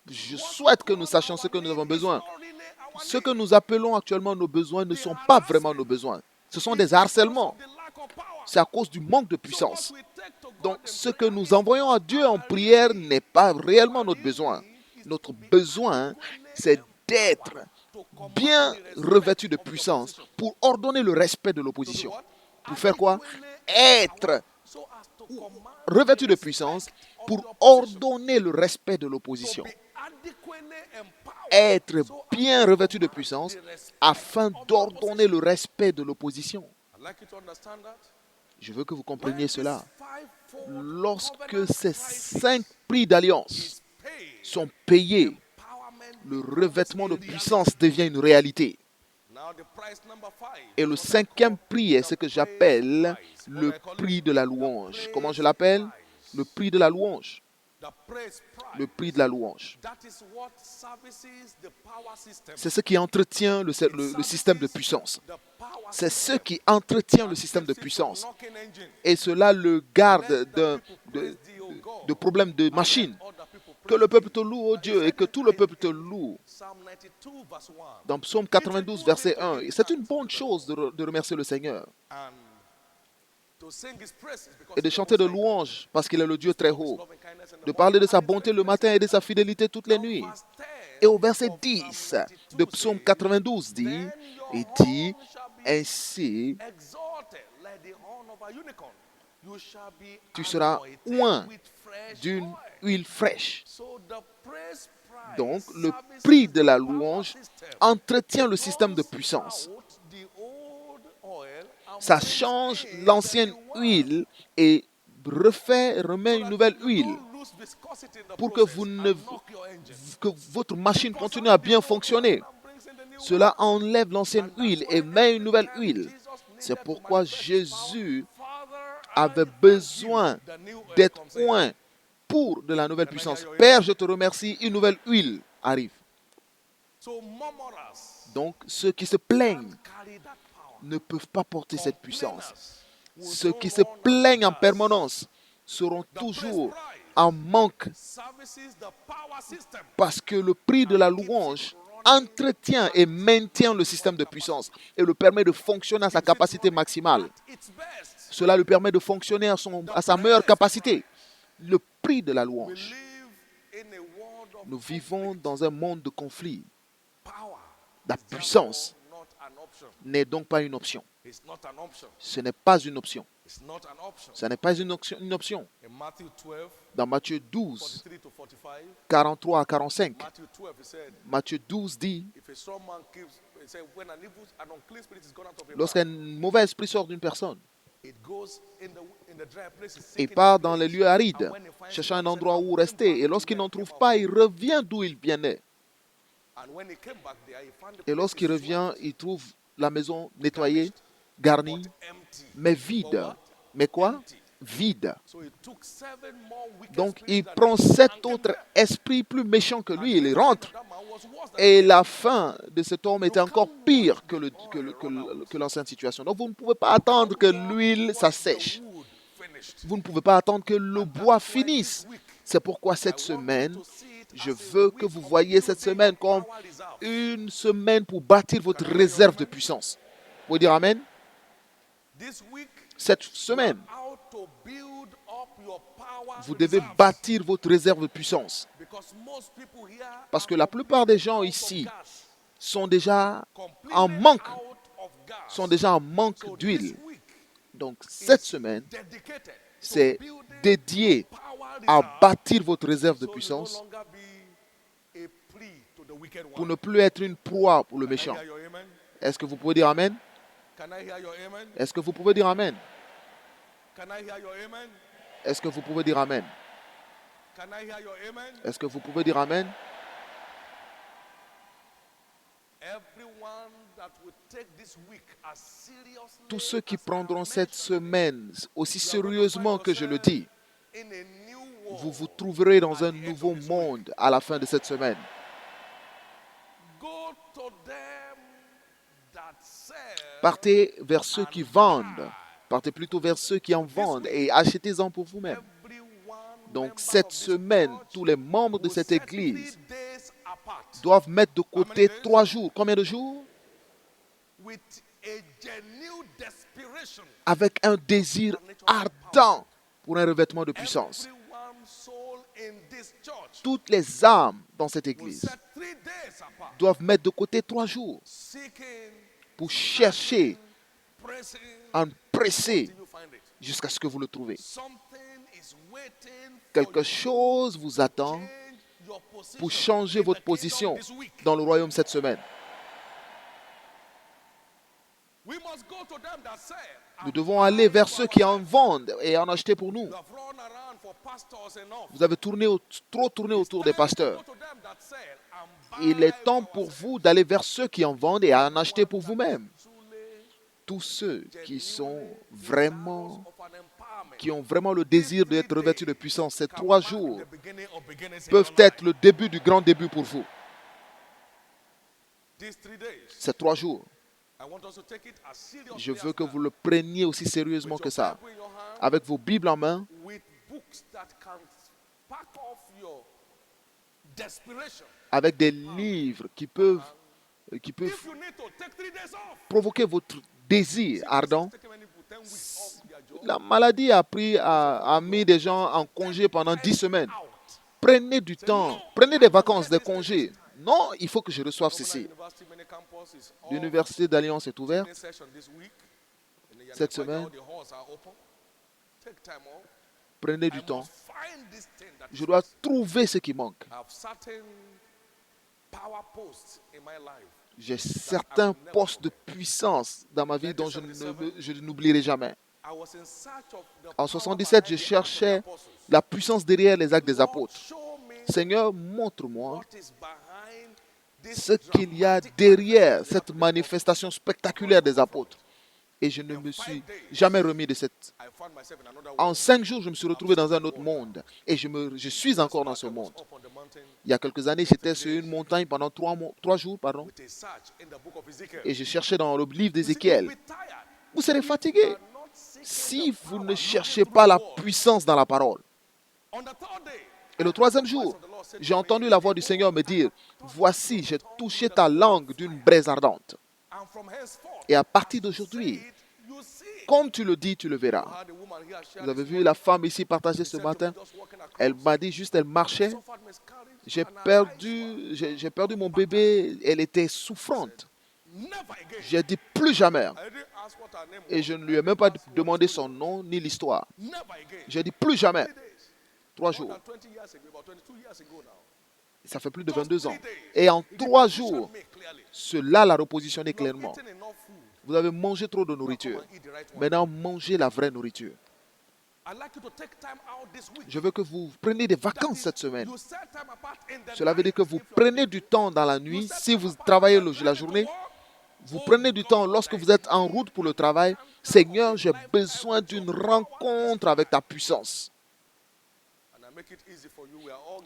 Je souhaite que nous sachions ce que nous avons besoin. Ce que nous appelons actuellement nos besoins ne sont pas vraiment nos besoins. Ce sont des harcèlements. C'est à cause du manque de puissance. Donc, ce que nous envoyons à Dieu en prière n'est pas réellement notre besoin. Notre besoin, c'est d'être bien revêtu de puissance pour ordonner le respect de l'opposition. Pour faire quoi? Être revêtu de puissance pour ordonner le respect de l'opposition. Être bien revêtu de puissance afin d'ordonner le respect de l'opposition. Je veux que vous compreniez cela. Lorsque ces 5 prix d'alliance sont payés, le revêtement de puissance devient une réalité. Et le 5e prix est ce que j'appelle le prix de la louange. Comment je l'appelle? Le prix de la louange. Le prix de la louange. C'est ce qui entretient le système de puissance. C'est ce qui entretient le système de puissance. Et cela le garde de problèmes de machine. Que le peuple te loue, oh Dieu, et que tout le peuple te loue. Dans Psaume 92, verset 1, c'est une bonne chose de remercier le Seigneur. Et de chanter de louanges parce qu'il est le Dieu très haut. De parler de sa bonté le matin et de sa fidélité toutes les nuits. Et au verset 10 de Psaume 92 dit, ainsi, tu seras oint d'une huile fraîche. Donc, le prix de la louange entretient le système de puissance. Ça change l'ancienne huile et remet une nouvelle huile. pour que, que votre machine continue à bien fonctionner. Cela enlève l'ancienne huile et met une nouvelle huile. C'est pourquoi Jésus avait besoin d'être oint pour de la nouvelle puissance. Père, je te remercie, une nouvelle huile arrive. Donc, ceux qui se plaignent ne peuvent pas porter cette puissance. Ceux qui se plaignent en permanence seront toujours en manque parce que le prix de la louange entretient et maintient le système de puissance et le permet de fonctionner à sa capacité maximale. Cela lui permet de fonctionner à sa meilleure capacité. Le prix de la louange. Nous vivons dans un monde de conflit. La puissance n'est donc pas une option. Ce n'est pas une option. Ce n'est pas une option. Dans Matthieu 12, 43 à 45, Matthieu 12 dit, lorsqu'un mauvais esprit sort d'une personne, il part dans les lieux arides, cherchant un endroit où rester. Et lorsqu'il n'en trouve pas, il revient d'où il venait. Et lorsqu'il revient, il trouve la maison nettoyée, garnie, mais vide. Mais quoi? Vide. Donc, il prend 7 autres esprits plus méchants que lui, il rentre. Et la fin de cet homme était encore pire que l'ancienne situation. Donc, vous ne pouvez pas attendre que l'huile s'assèche. Vous ne pouvez pas attendre que le bois finisse. C'est pourquoi cette semaine, je veux que vous voyiez cette semaine comme une semaine pour bâtir votre réserve de puissance. Vous pouvez dire Amen? Cette semaine, vous devez bâtir votre réserve de puissance. Parce que la plupart des gens ici sont déjà en manque d'huile. Donc cette semaine, c'est dédié à bâtir votre réserve de puissance pour ne plus être une proie pour le méchant. Est-ce que vous pouvez dire Amen? Est-ce que vous pouvez dire Amen? Est-ce que vous pouvez dire Amen? Est-ce que vous pouvez dire Amen? Tous ceux qui prendront cette semaine aussi sérieusement que je le dis, vous vous trouverez dans un nouveau monde à la fin de cette semaine. Partez vers ceux qui vendent. Partez plutôt vers ceux qui en vendent et achetez-en pour vous-même. Donc cette semaine, tous les membres de cette église doivent mettre de côté 3 jours. Combien de jours? Avec un désir ardent pour un revêtement de puissance. Toutes les âmes dans cette église doivent mettre de côté 3 jours pour chercher, en presser jusqu'à ce que vous le trouvez. Quelque chose vous attend pour changer votre position dans le royaume cette semaine. Nous devons aller vers ceux qui en vendent et en acheter pour nous. Vous avez trop tourné autour des pasteurs. Il est temps pour vous d'aller vers ceux qui en vendent et en acheter pour vous-même. Tous ceux qui ont vraiment le désir d'être revêtus de puissance, ces 3 jours peuvent être le début du grand début pour vous. Ces 3 jours, je veux que vous le preniez aussi sérieusement que ça. Avec vos Bibles en main, avec des livres qui peuvent provoquer votre désir ardent. La maladie a mis des gens en congé pendant 10 semaines. Prenez du temps, prenez des vacances, des congés. Non, il faut que je reçoive ceci. L'université d'Alliance est ouverte cette semaine. Prenez du temps. Je dois trouver ce qui manque. J'ai certains postes de puissance dans ma vie dont je n'oublierai jamais. En 77, je cherchais la puissance derrière les actes des apôtres. Seigneur, montre-moi ce qu'il y a derrière cette manifestation spectaculaire des apôtres. Et je ne me suis jamais remis de cette... En 5 jours, je me suis retrouvé dans un autre monde. Et je suis encore dans ce monde. Il y a quelques années, j'étais sur une montagne pendant 3 jours. Et je cherchais dans le livre d'Ézéchiel. Vous serez fatigué si vous ne cherchez pas la puissance dans la parole. Et le 3e jour, j'ai entendu la voix du Seigneur me dire, voici, j'ai touché ta langue d'une braise ardente. Et à partir d'aujourd'hui, comme tu le dis, tu le verras. Vous avez vu la femme ici partager ce matin? Elle m'a dit juste, elle marchait. J'ai perdu mon bébé, elle était souffrante. J'ai dit plus jamais. Et je ne lui ai même pas demandé son nom ni l'histoire. J'ai dit plus jamais. 3 jours. Ça fait plus de 22 ans. Et en 3 jours, cela l'a repositionné clairement. Vous avez mangé trop de nourriture. Maintenant, mangez la vraie nourriture. Je veux que vous preniez des vacances cette semaine. Cela veut dire que vous prenez du temps dans la nuit. Si vous travaillez la journée, vous prenez du temps lorsque vous êtes en route pour le travail. Seigneur, j'ai besoin d'une rencontre avec ta puissance.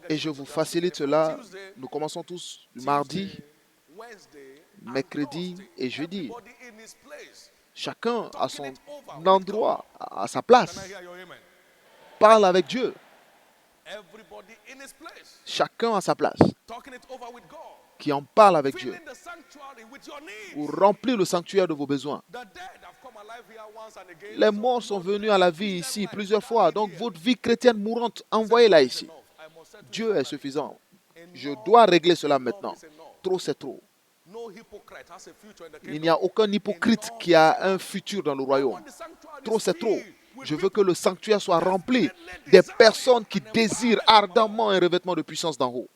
Et je vous facilite cela. Nous commençons tous le mardi, mercredi et jeudi. Chacun à son endroit, à sa place. Parle avec Dieu. Chacun à sa place. Qui en parle avec Dieu. Pour remplir le sanctuaire de vos besoins. Les morts sont venus à la vie ici plusieurs fois. Donc votre vie chrétienne mourante, envoyez-la ici. Dieu est suffisant. Je dois régler cela maintenant. Trop, c'est trop. Il n'y a aucun hypocrite qui a un futur dans le royaume. Trop, c'est trop. Je veux que le sanctuaire soit rempli des personnes qui désirent ardemment un revêtement de puissance d'en haut.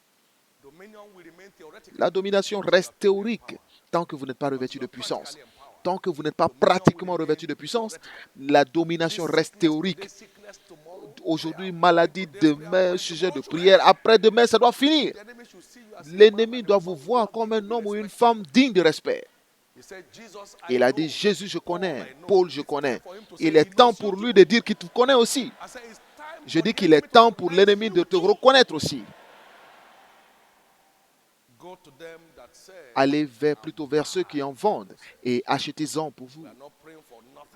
La domination reste théorique tant que vous n'êtes pas revêtu de puissance. Tant que vous n'êtes pas pratiquement revêtu de puissance, la domination reste théorique. Aujourd'hui, maladie, demain, sujet de prière. Après-demain, ça doit finir. L'ennemi doit vous voir comme un homme ou une femme digne de respect. Il a dit, Jésus, je connais. Paul, je connais. Il est temps pour lui de dire qu'il te connaît aussi. Je dis qu'il est temps pour l'ennemi de te reconnaître aussi. Allez plutôt vers ceux qui en vendent et achetez-en pour vous.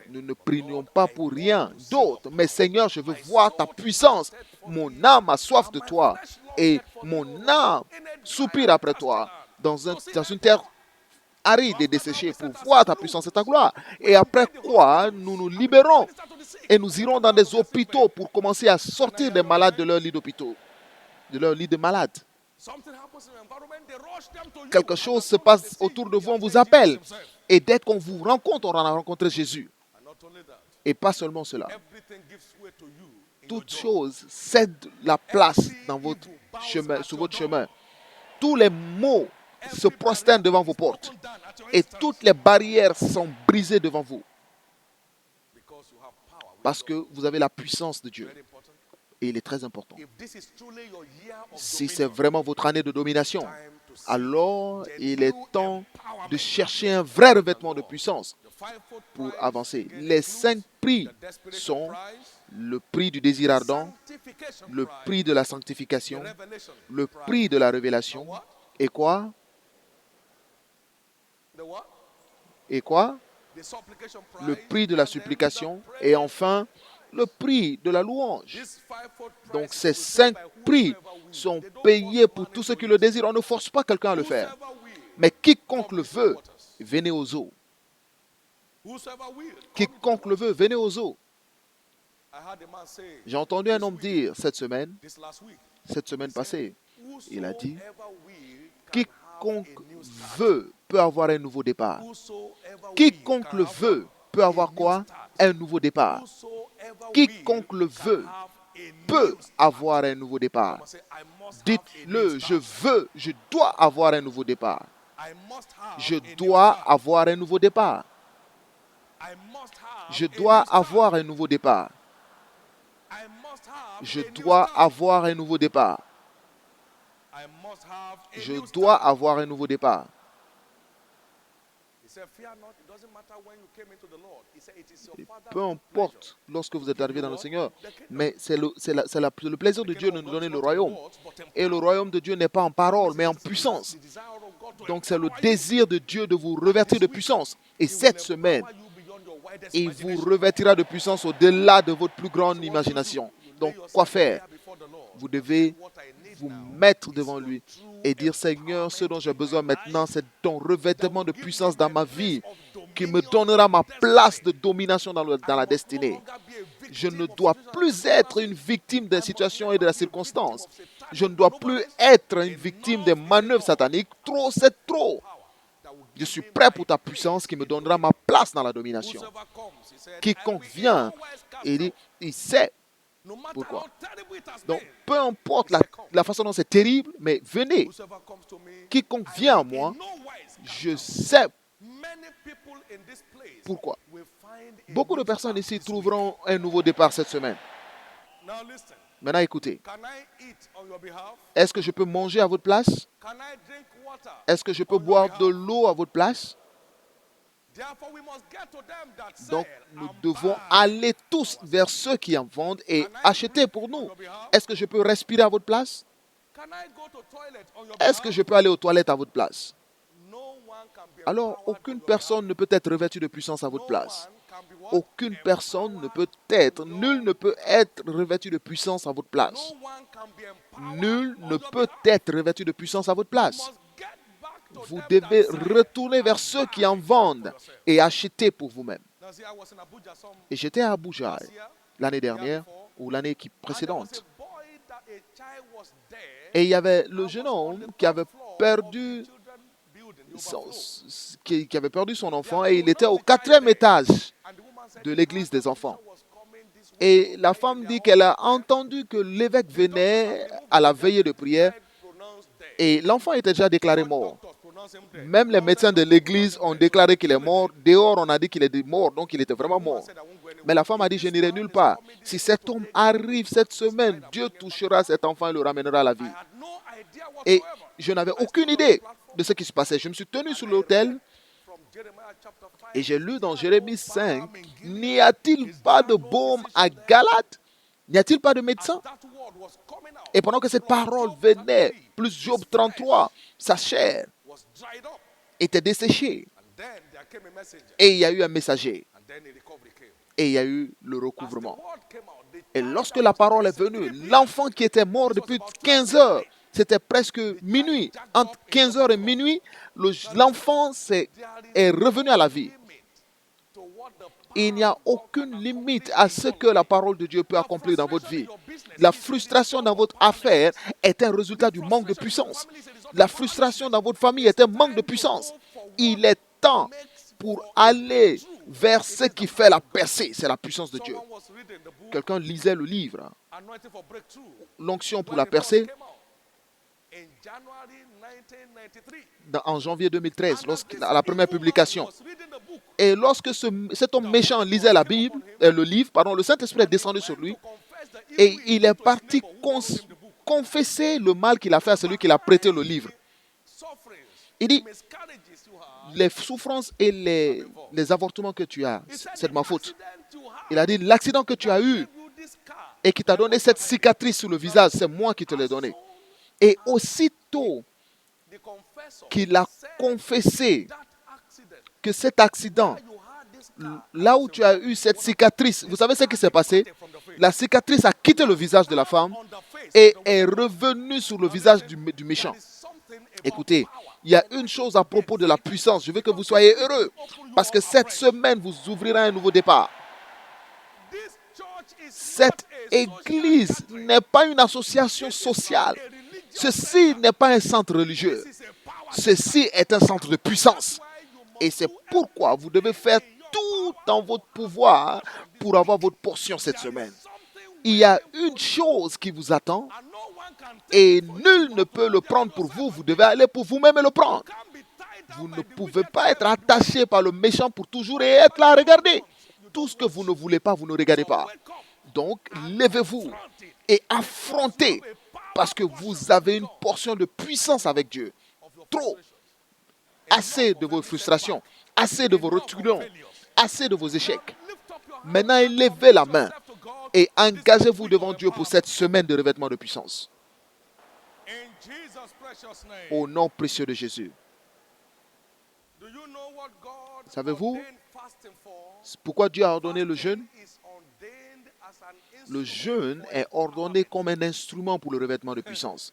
Nous ne prions pas pour rien d'autre, mais Seigneur, je veux voir ta puissance. Mon âme a soif de toi et mon âme soupire après toi dans une terre aride et desséchée pour voir ta puissance et ta gloire. Et après quoi, nous nous libérons et nous irons dans des hôpitaux pour commencer à sortir des malades de leur lit d'hôpitaux, de leur lit de malades. Quelque chose se passe autour de vous, on vous appelle. Et dès qu'on vous rencontre, on a rencontré Jésus. Et pas seulement cela. Toute chose cède la place dans votre chemin, sur votre chemin. Tous les maux se prosternent devant vos portes. Et toutes les barrières sont brisées devant vous. Parce que vous avez la puissance de Dieu. Et il est très important. Si c'est vraiment votre année de domination, alors il est temps de chercher un vrai revêtement de puissance pour avancer. Les 5 prix sont le prix du désir ardent, le prix de la sanctification, le prix de la révélation, et quoi? Et quoi? Le prix de la supplication, et enfin, le prix de la louange. Donc ces 5 prix sont payés pour tous ceux qui le désirent. On ne force pas quelqu'un à le faire. Mais quiconque le veut, venez aux eaux. Quiconque le veut, venez aux eaux. J'ai entendu un homme dire cette semaine passée, il a dit, quiconque veut peut avoir un nouveau départ. Quiconque le veut peut avoir quoi? Un nouveau départ. Quiconque le veut peut avoir un nouveau départ. Dites-le, je dois avoir un nouveau départ. Je dois avoir un nouveau départ. Je dois avoir un nouveau départ. Je dois avoir un nouveau départ. Je dois avoir un nouveau départ. Peu importe lorsque vous êtes arrivé dans le Seigneur, mais c'est le plaisir de Dieu de nous donner le royaume. Et le royaume de Dieu n'est pas en parole, mais en puissance. Donc c'est le désir de Dieu de vous revêtir de puissance. Et cette semaine, il vous revêtira de puissance au-delà de votre plus grande imagination. Donc quoi faire? Vous devez vous mettre devant lui et dire: Seigneur, ce dont j'ai besoin maintenant, c'est ton revêtement de puissance dans ma vie qui me donnera ma place de domination dans la destinée. Je ne dois plus être une victime des situations et de la circonstance. Je ne dois plus être une victime des manœuvres sataniques. Trop, c'est trop. Je suis prêt pour ta puissance qui me donnera ma place dans la domination. Quiconque vient, il sait pourquoi. Donc, peu importe la façon dont c'est terrible, mais venez. Quiconque vient à moi, je sais pourquoi. Beaucoup de personnes ici trouveront un nouveau départ cette semaine. Maintenant, écoutez. Est-ce que je peux manger à votre place? Est-ce que je peux boire de l'eau à votre place? Donc, nous devons aller tous vers ceux qui en vendent et acheter pour nous. Est-ce que je peux respirer à votre place? Est-ce que je peux aller aux toilettes à votre place? Alors, aucune personne ne peut être revêtue de puissance à votre place. Aucune personne ne peut être, nul ne peut être revêtu de puissance à votre place. Nul ne peut être revêtu de puissance à votre place. Vous devez retourner vers ceux qui en vendent et acheter pour vous-même. Et j'étais à Abuja l'année dernière ou l'année précédente. Et il y avait le jeune homme qui avait perdu son enfant et il était au 4e étage de l'église des enfants. Et la femme dit qu'elle a entendu que l'évêque venait à la veillée de prière et l'enfant était déjà déclaré mort. Même les médecins de l'église ont déclaré qu'il est mort. Dehors, on a dit qu'il est mort, donc il était vraiment mort. Mais la femme a dit: je n'irai nulle part. Si cet homme arrive cette semaine, Dieu touchera cet enfant et le ramènera à la vie. Et je n'avais aucune idée de ce qui se passait. Je me suis tenu sur l'autel et j'ai lu dans Jérémie 5, n'y a-t-il pas de baume à Galate? N'y a-t-il pas de médecin? Et pendant que cette parole venait, plus Job 33, sa chair était desséchée. Et il y a eu un messager. Et il y a eu le recouvrement. Et lorsque la parole est venue, l'enfant qui était mort depuis 15 heures, c'était presque minuit. Entre 15 heures et minuit, l'enfant est revenu à la vie. Il n'y a aucune limite à ce que la parole de Dieu peut accomplir dans votre vie. La frustration dans votre affaire est un résultat du manque de puissance. La frustration dans votre famille est un manque de puissance. Il est temps pour aller vers ce qui fait la percée. C'est la puissance de Dieu. Quelqu'un lisait le livre, l'onction pour la percée, en janvier 2013, à la première publication. Et lorsque cet homme méchant lisait la Bible, le livre, le Saint-Esprit est descendu sur lui et il est parti confesser le mal qu'il a fait à celui qui l'a prêté le livre. Il dit: les souffrances et les avortements que tu as, c'est de ma faute. Il a dit: l'accident que tu as eu et qui t'a donné cette cicatrice sur le visage, c'est moi qui te l'ai donné. Et aussitôt qu'il a confessé que cet accident, là où tu as eu cette cicatrice, vous savez ce qui s'est passé? La cicatrice a quitté le visage de la femme et est revenue sur le visage du méchant. Écoutez, il y a une chose à propos de la puissance. Je veux que vous soyez heureux parce que cette semaine, vous ouvrirez un nouveau départ. Cette église n'est pas une association sociale. Ceci n'est pas un centre religieux. Ceci est un centre de puissance. Et c'est pourquoi vous devez faire tout en votre pouvoir pour avoir votre portion cette semaine. Il y a une chose qui vous attend et nul ne peut le prendre pour vous. Vous devez aller pour vous-même et le prendre. Vous ne pouvez pas être attaché par le méchant pour toujours et être là. Regardez. Tout ce que vous ne voulez pas, vous ne regardez pas. Donc, levez-vous et affrontez parce que vous avez une portion de puissance avec Dieu. Trop. Assez de vos frustrations, assez de vos reculons, assez de vos échecs. Maintenant, élevez la main et engagez-vous devant Dieu pour cette semaine de revêtement de puissance. Au nom précieux de Jésus. Savez-vous pourquoi Dieu a ordonné le jeûne? Le jeûne est ordonné comme un instrument pour le revêtement de puissance.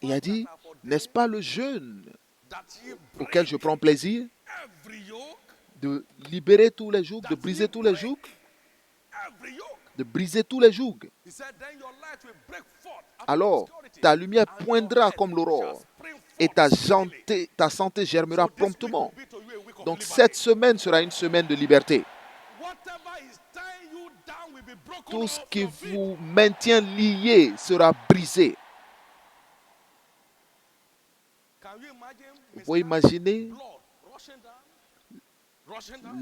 Il a dit, n'est-ce pas le jeûne auquel je prends plaisir de libérer tous les jougs, de briser tous les jougs, de briser tous les jougs. Alors, ta lumière poindra comme l'aurore et ta santé germera promptement. Donc, cette semaine sera une semaine de liberté. Tout ce qui vous maintient lié sera brisé. Vous pouvez imaginer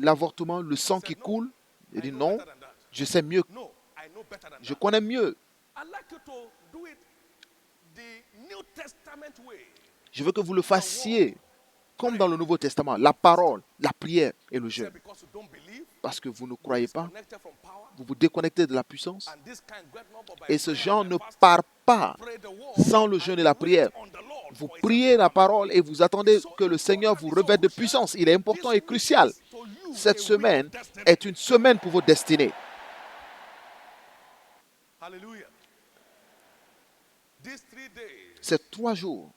l'avortement, le sang qui coule. Il dit non, je sais mieux. Je connais mieux. Je veux que vous le fassiez comme dans le Nouveau Testament, la parole, la prière et le jeûne. Parce que vous ne croyez pas, vous vous déconnectez de la puissance. Et ce genre ne part pas sans le jeûne et la prière. Vous priez la parole et vous attendez que le Seigneur vous revête de puissance. Il est important et crucial. Cette semaine est une semaine pour vos destinées. Ces 3 jours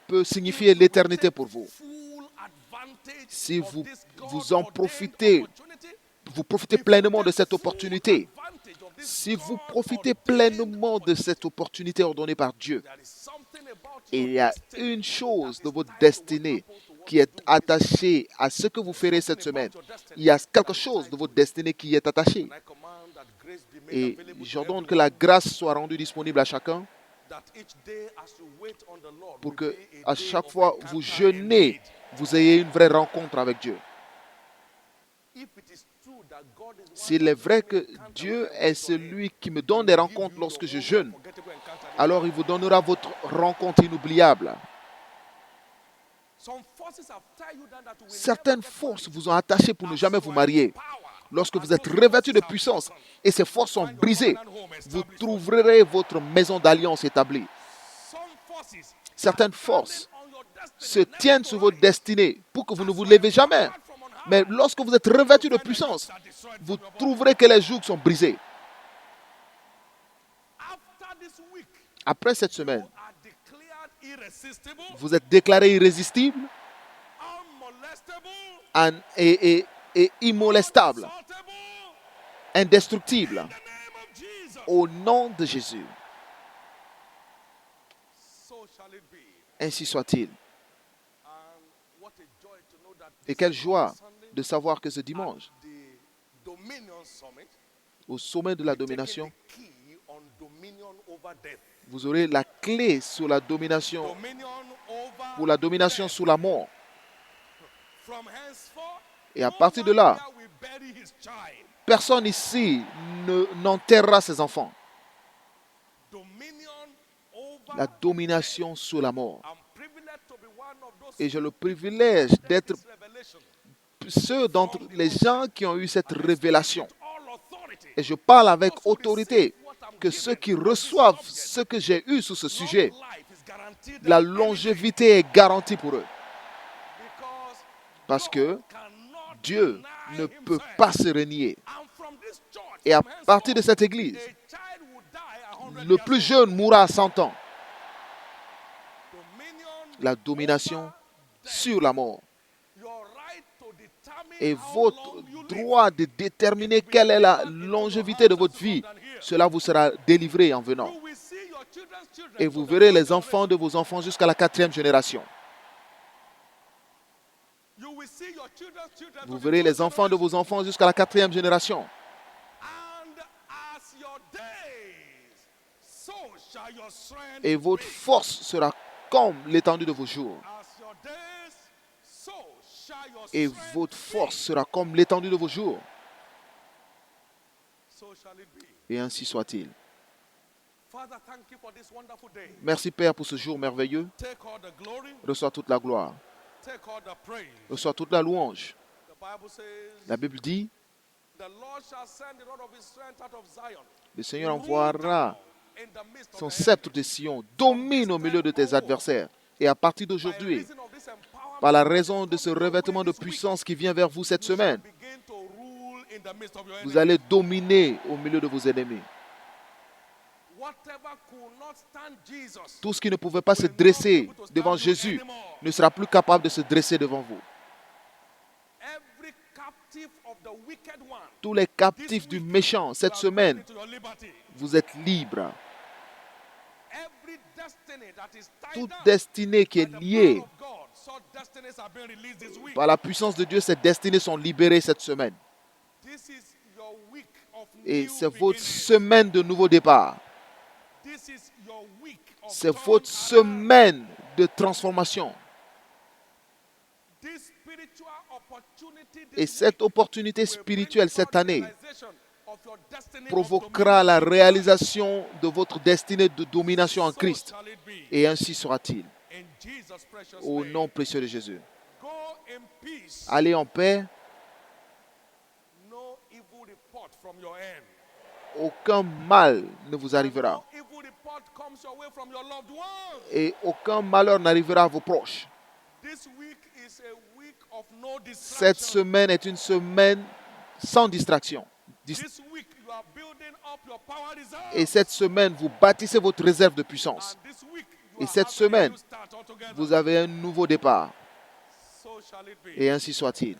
peut signifier l'éternité pour vous. Si vous en profitez, vous profitez pleinement de cette opportunité. Si vous profitez pleinement de cette opportunité ordonnée par Dieu, il y a une chose de votre destinée qui est attachée à ce que vous ferez cette semaine. Il y a quelque chose de votre destinée qui est attaché. Et j'ordonne que la grâce soit rendue disponible à chacun pour que à chaque fois vous jeûnez, vous ayez une vraie rencontre avec Dieu. S'il est vrai que Dieu est celui qui me donne des rencontres lorsque je jeûne, alors il vous donnera votre rencontre inoubliable. Certaines forces vous ont attaché pour ne jamais vous marier. Lorsque vous êtes revêtu de puissance et ces forces sont brisées, vous trouverez votre maison d'alliance établie. Certaines forces se tiennent sur votre destinée pour que vous ne vous levez jamais. Mais lorsque vous êtes revêtu de puissance, vous trouverez que les jougs sont brisés. Après cette semaine, vous êtes déclaré irrésistible et immolestable, indestructible, au nom de Jésus. Ainsi soit-il. Et quelle joie de savoir que ce dimanche, au sommet de la domination, vous aurez la clé sur la domination, pour la domination sous la mort. Et à partir de là, personne ici n'enterrera ses enfants. La domination sous la mort. Et j'ai le privilège d'être ceux d'entre les gens qui ont eu cette révélation. Et je parle avec autorité que ceux qui reçoivent ce que j'ai eu sur ce sujet, la longévité est garantie pour eux. Parce que Dieu ne peut pas se renier. Et à partir de cette église, le plus jeune mourra à 100 ans. La domination sur la mort. Et votre droit de déterminer quelle est la longévité de votre vie, cela vous sera délivré en venant. Et vous verrez les enfants de vos enfants jusqu'à la 4e génération. Vous verrez les enfants de vos enfants jusqu'à la 4e génération. Et votre force sera comme l'étendue de vos jours. Et votre force sera comme l'étendue de vos jours. Et ainsi soit-il. Merci Père pour ce jour merveilleux. Reçois toute la gloire. Reçois toute la louange. La Bible dit, le Seigneur envoiera son sceptre de Sion, domine au milieu de tes adversaires. Et à partir d'aujourd'hui, par la raison de ce revêtement de puissance qui vient vers vous cette semaine, vous allez dominer au milieu de vos ennemis. Tout ce qui ne pouvait pas se dresser devant Jésus ne sera plus capable de se dresser devant vous. Tous les captifs du méchant, cette semaine, vous êtes libres. Toute destinée qui est liée par la puissance de Dieu, ces destinées sont libérées cette semaine. Et c'est votre semaine de nouveau départ. C'est votre semaine de transformation. Et cette opportunité spirituelle cette année provoquera la réalisation de votre destinée de domination en Christ. Et ainsi sera-t-il. Au nom précieux de Jésus. Allez en paix. Aucun mal ne vous arrivera. Et aucun malheur n'arrivera à vos proches. Cette semaine est une semaine sans distraction. Et cette semaine, vous bâtissez votre réserve de puissance. Et cette semaine, vous avez un nouveau départ. Et ainsi soit-il.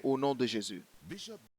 Au nom de Jésus.